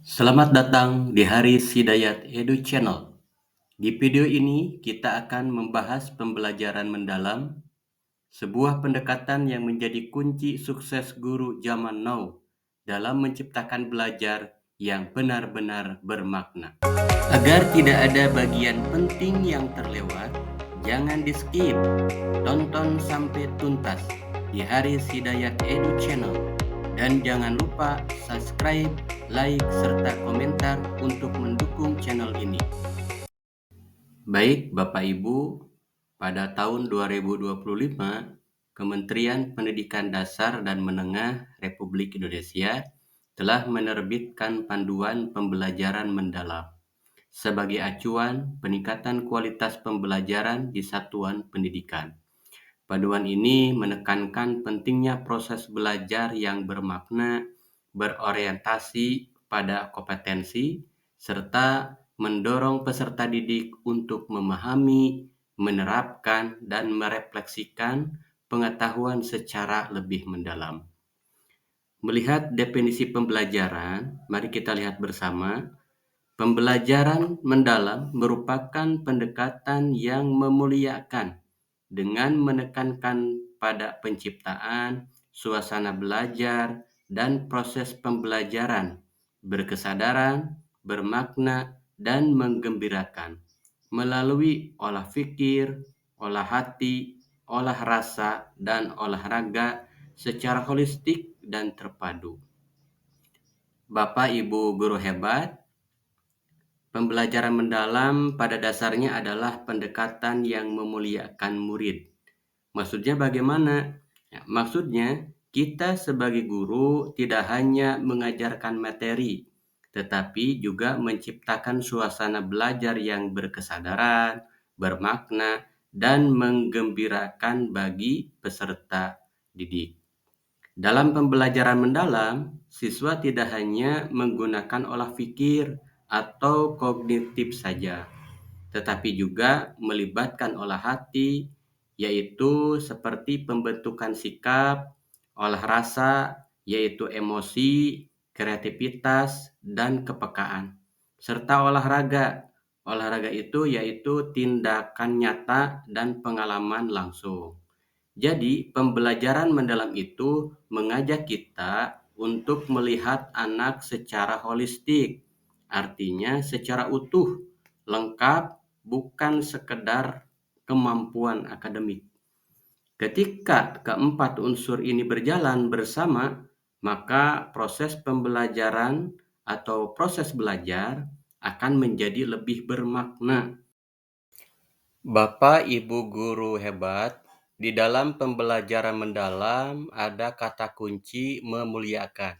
Selamat datang di Haris Hidayat Edu Channel. Di video ini kita akan membahas pembelajaran mendalam, sebuah pendekatan yang menjadi kunci sukses guru zaman now dalam menciptakan belajar yang benar-benar bermakna. Agar tidak ada bagian penting yang terlewat, jangan di-skip. Tonton sampai tuntas di Haris Hidayat Edu Channel. Dan jangan lupa subscribe, like, serta komentar untuk mendukung channel ini. Baik Bapak Ibu, pada tahun 2025, Kementerian Pendidikan Dasar dan Menengah Republik Indonesia telah menerbitkan panduan pembelajaran mendalam sebagai acuan peningkatan kualitas pembelajaran di satuan pendidikan. Panduan ini menekankan pentingnya proses belajar yang bermakna, berorientasi pada kompetensi, serta mendorong peserta didik untuk memahami, menerapkan, dan merefleksikan pengetahuan secara lebih mendalam. Melihat definisi pembelajaran, mari kita lihat bersama. Pembelajaran mendalam merupakan pendekatan yang memuliakan dengan menekankan pada penciptaan, suasana belajar, dan proses pembelajaran berkesadaran, bermakna, dan menggembirakan melalui olah pikir, olah hati, olah rasa, dan olahraga secara holistik dan terpadu. Bapak Ibu guru hebat, pembelajaran mendalam pada dasarnya adalah pendekatan yang memuliakan murid. Maksudnya bagaimana? Ya, maksudnya kita sebagai guru tidak hanya mengajarkan materi, tetapi juga menciptakan suasana belajar yang berkesadaran, bermakna, dan menggembirakan bagi peserta didik. Dalam pembelajaran mendalam, siswa tidak hanya menggunakan olah pikir atau kognitif saja, tetapi juga melibatkan olah hati, yaitu seperti pembentukan sikap, olah rasa, yaitu emosi, kreativitas, dan kepekaan, serta olahraga. Olahraga itu yaitu tindakan nyata dan pengalaman langsung. Jadi, pembelajaran mendalam itu mengajak kita untuk melihat anak secara holistik, artinya secara utuh, lengkap, bukan sekedar kemampuan akademik. Ketika keempat unsur ini berjalan bersama, maka proses pembelajaran atau proses belajar akan menjadi lebih bermakna. Bapak Ibu guru hebat, di dalam pembelajaran mendalam ada kata kunci memuliakan.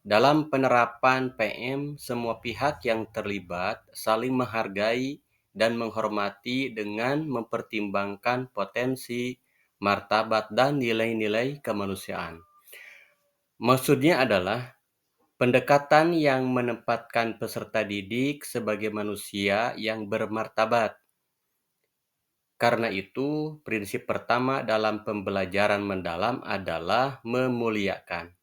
Dalam penerapan PM, semua pihak yang terlibat saling menghargai dan menghormati dengan mempertimbangkan potensi, martabat, dan nilai-nilai kemanusiaan. Maksudnya adalah pendekatan yang menempatkan peserta didik sebagai manusia yang bermartabat. Karena itu, prinsip pertama dalam pembelajaran mendalam adalah memuliakan.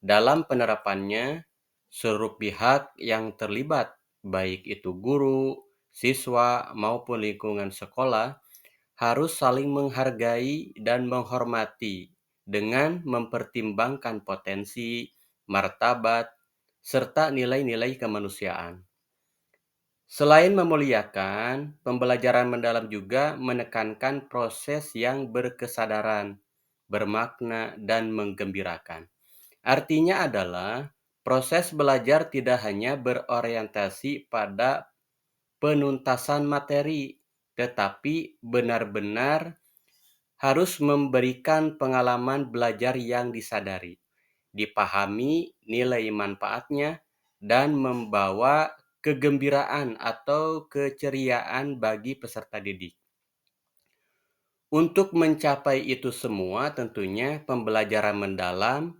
Dalam penerapannya, seluruh pihak yang terlibat, baik itu guru, siswa, maupun lingkungan sekolah, harus saling menghargai dan menghormati dengan mempertimbangkan potensi, martabat, serta nilai-nilai kemanusiaan. Selain memuliakan, pembelajaran mendalam juga menekankan proses yang berkesadaran, bermakna, dan menggembirakan. Artinya adalah proses belajar tidak hanya berorientasi pada penuntasan materi, tetapi benar-benar harus memberikan pengalaman belajar yang disadari, dipahami nilai manfaatnya, dan membawa kegembiraan atau keceriaan bagi peserta didik. Untuk mencapai itu semua, tentunya pembelajaran mendalam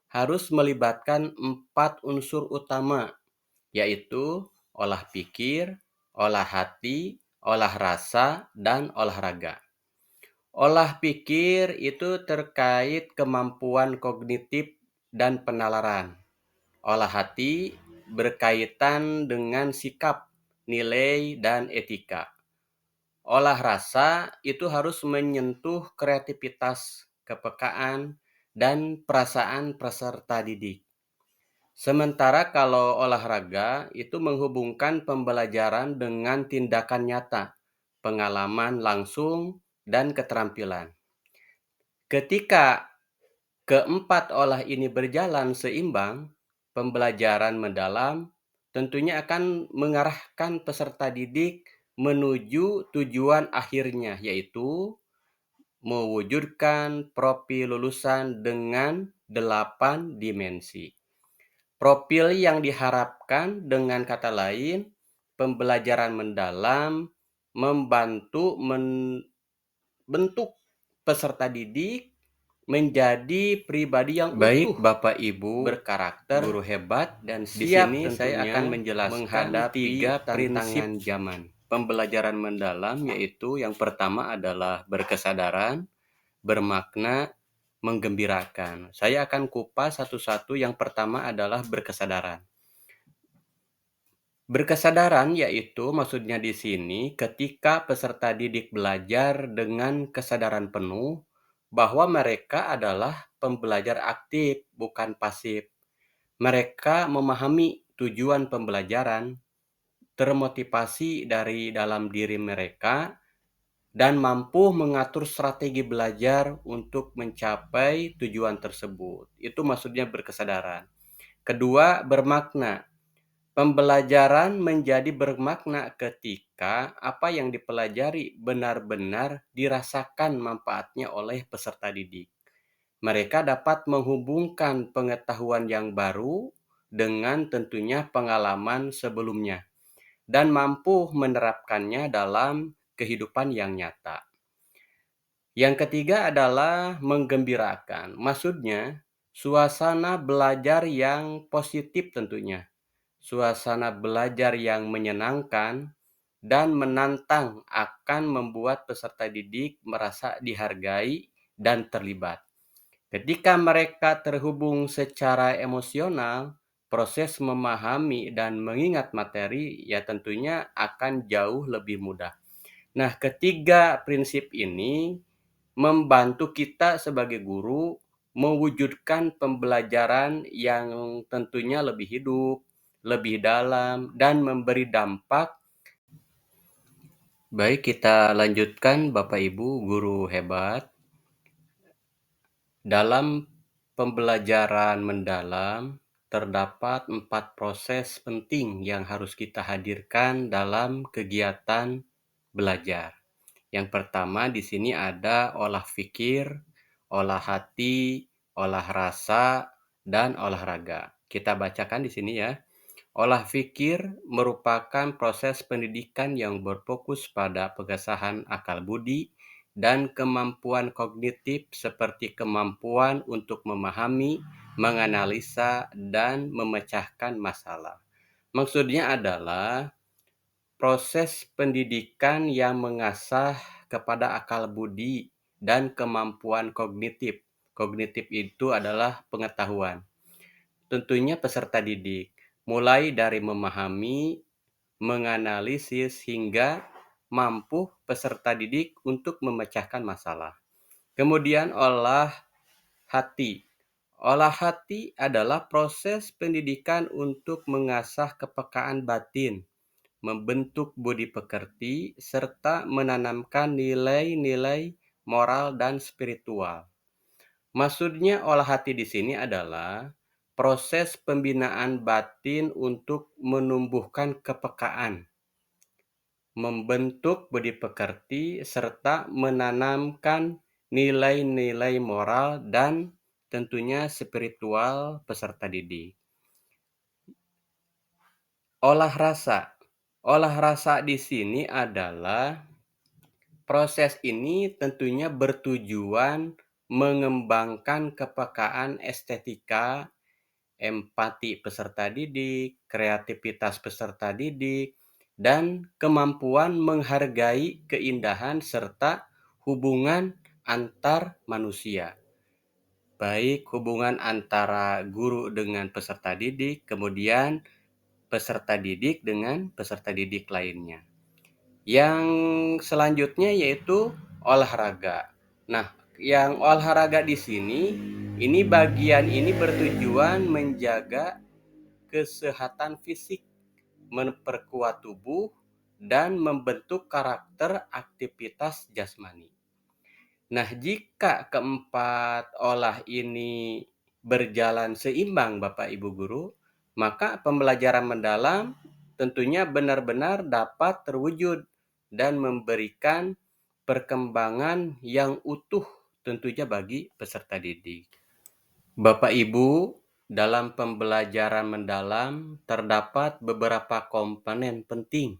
harus melibatkan 4 unsur utama, yaitu olah pikir, olah hati, olah rasa, dan olahraga. Olah pikir itu terkait kemampuan kognitif dan penalaran. Olah hati berkaitan dengan sikap, nilai, dan etika. Olah rasa itu harus menyentuh kreativitas, kepekaan, dan perasaan peserta didik. Sementara kalau olahraga itu menghubungkan pembelajaran dengan tindakan nyata, pengalaman langsung, dan keterampilan. Ketika keempat olah ini berjalan seimbang, pembelajaran mendalam tentunya akan mengarahkan peserta didik menuju tujuan akhirnya, yaitu mewujudkan profil lulusan dengan 8 dimensi. Profil yang diharapkan, dengan kata lain, pembelajaran mendalam membantu membentuk peserta didik menjadi pribadi yang utuh, Bapak Ibu, berkarakter, guru hebat, dan siap. Di sini saya akan menjelaskan tiga tantangan zaman pembelajaran mendalam, yaitu yang pertama adalah berkesadaran, bermakna, menggembirakan. Saya akan kupas satu-satu. Yang pertama adalah berkesadaran. Berkesadaran yaitu maksudnya di sini ketika peserta didik belajar dengan kesadaran penuh bahwa mereka adalah pembelajar aktif, bukan pasif. Mereka memahami tujuan pembelajaran, termotivasi dari dalam diri mereka, dan mampu mengatur strategi belajar untuk mencapai tujuan tersebut. Itu maksudnya berkesadaran. Kedua, bermakna. Pembelajaran menjadi bermakna ketika apa yang dipelajari benar-benar dirasakan manfaatnya oleh peserta didik. Mereka dapat menghubungkan pengetahuan yang baru dengan tentunya pengalaman sebelumnya dan mampu menerapkannya dalam kehidupan yang nyata. Yang ketiga adalah menggembirakan. Maksudnya, suasana belajar yang positif tentunya. Suasana belajar yang menyenangkan dan menantang akan membuat peserta didik merasa dihargai dan terlibat. Ketika mereka terhubung secara emosional, proses memahami dan mengingat materi ya tentunya akan jauh lebih mudah. Nah, ketiga prinsip ini membantu kita sebagai guru mewujudkan pembelajaran yang tentunya lebih hidup, lebih dalam, dan memberi dampak. Baik, kita lanjutkan Bapak Ibu guru hebat. Dalam pembelajaran mendalam, terdapat 4 proses penting yang harus kita hadirkan dalam kegiatan belajar. Yang pertama di sini ada olah pikir, olah hati, olah rasa, dan olahraga. Kita bacakan di sini ya. Olah pikir merupakan proses pendidikan yang berfokus pada pengasahan akal budi dan kemampuan kognitif seperti kemampuan untuk memahami, menganalisa, dan memecahkan masalah. Maksudnya adalah proses pendidikan yang mengasah kepada akal budi dan kemampuan kognitif. Kognitif itu adalah pengetahuan. Tentunya peserta didik, mulai dari memahami, menganalisis, hingga mampu peserta didik untuk memecahkan masalah. Kemudian olah hati. Olah hati adalah proses pendidikan untuk mengasah kepekaan batin, membentuk budi pekerti, serta menanamkan nilai-nilai moral dan spiritual. Maksudnya olah hati di sini adalah proses pembinaan batin untuk menumbuhkan kepekaan, membentuk budi pekerti, serta menanamkan nilai-nilai moral dan tentunya spiritual peserta didik. Olah rasa. Olah rasa di sini adalah proses ini tentunya bertujuan mengembangkan kepekaan estetika, empati peserta didik, kreativitas peserta didik, dan kemampuan menghargai keindahan serta hubungan antar manusia. Baik hubungan antara guru dengan peserta didik, kemudian peserta didik dengan peserta didik lainnya. Yang selanjutnya yaitu olahraga. Nah, yang olahraga di sini, ini bagian ini bertujuan menjaga kesehatan fisik, memperkuat tubuh, dan membentuk karakter aktivitas jasmani. Nah, jika keempat olah ini berjalan seimbang Bapak Ibu Guru, maka pembelajaran mendalam tentunya benar-benar dapat terwujud dan memberikan perkembangan yang utuh tentunya bagi peserta didik. Bapak Ibu, dalam pembelajaran mendalam terdapat beberapa komponen penting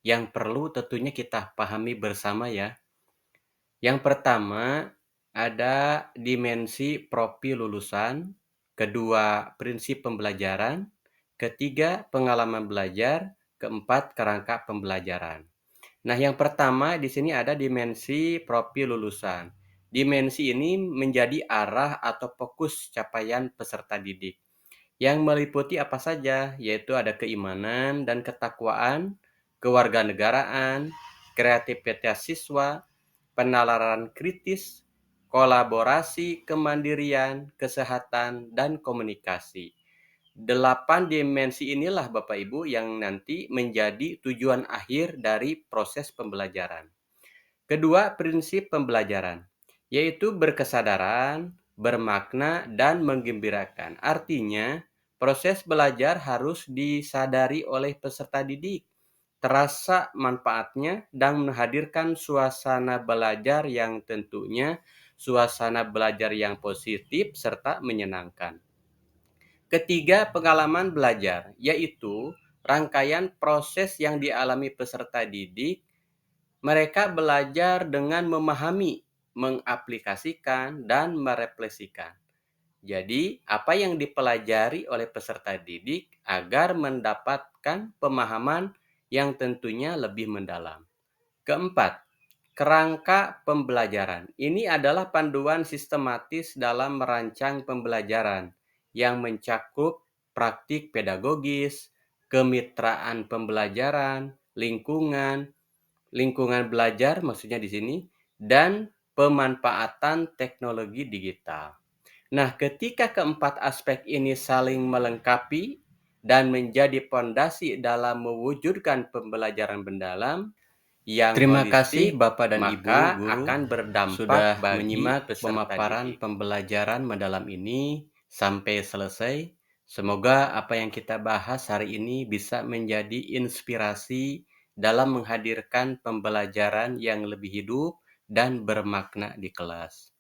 yang perlu tentunya kita pahami bersama ya. Yang pertama, ada dimensi profil lulusan, kedua, prinsip pembelajaran, ketiga, pengalaman belajar, keempat, kerangka pembelajaran. Nah, yang pertama di sini ada dimensi profil lulusan. Dimensi ini menjadi arah atau fokus capaian peserta didik yang meliputi apa saja, yaitu ada keimanan dan ketakwaan, kewarganegaraan, kreativitas siswa, penalaran kritis, kolaborasi, kemandirian, kesehatan, dan komunikasi. 8 dimensi inilah Bapak Ibu yang nanti menjadi tujuan akhir dari proses pembelajaran. Kedua, prinsip pembelajaran, yaitu berkesadaran, bermakna, dan menggembirakan. Artinya, proses belajar harus disadari oleh peserta didik, terasa manfaatnya, dan menghadirkan suasana belajar yang tentunya suasana belajar yang positif serta menyenangkan. Ketiga, pengalaman belajar, yaitu rangkaian proses yang dialami peserta didik. Mereka belajar dengan memahami, mengaplikasikan, dan merefleksikan. Jadi, apa yang dipelajari oleh peserta didik agar mendapatkan pemahaman yang tentunya lebih mendalam. Keempat, kerangka pembelajaran. Ini adalah panduan sistematis dalam merancang pembelajaran yang mencakup praktik pedagogis, kemitraan pembelajaran, lingkungan belajar maksudnya di sini, dan pemanfaatan teknologi digital. Nah, ketika keempat aspek ini saling melengkapi dan menjadi pondasi dalam mewujudkan pembelajaran mendalam yang Terima kasih Bapak dan Ibu guru akan berdampak sudah menyimak pemaparan pembelajaran mendalam ini sampai selesai. Semoga apa yang kita bahas hari ini bisa menjadi inspirasi dalam menghadirkan pembelajaran yang lebih hidup dan bermakna di kelas.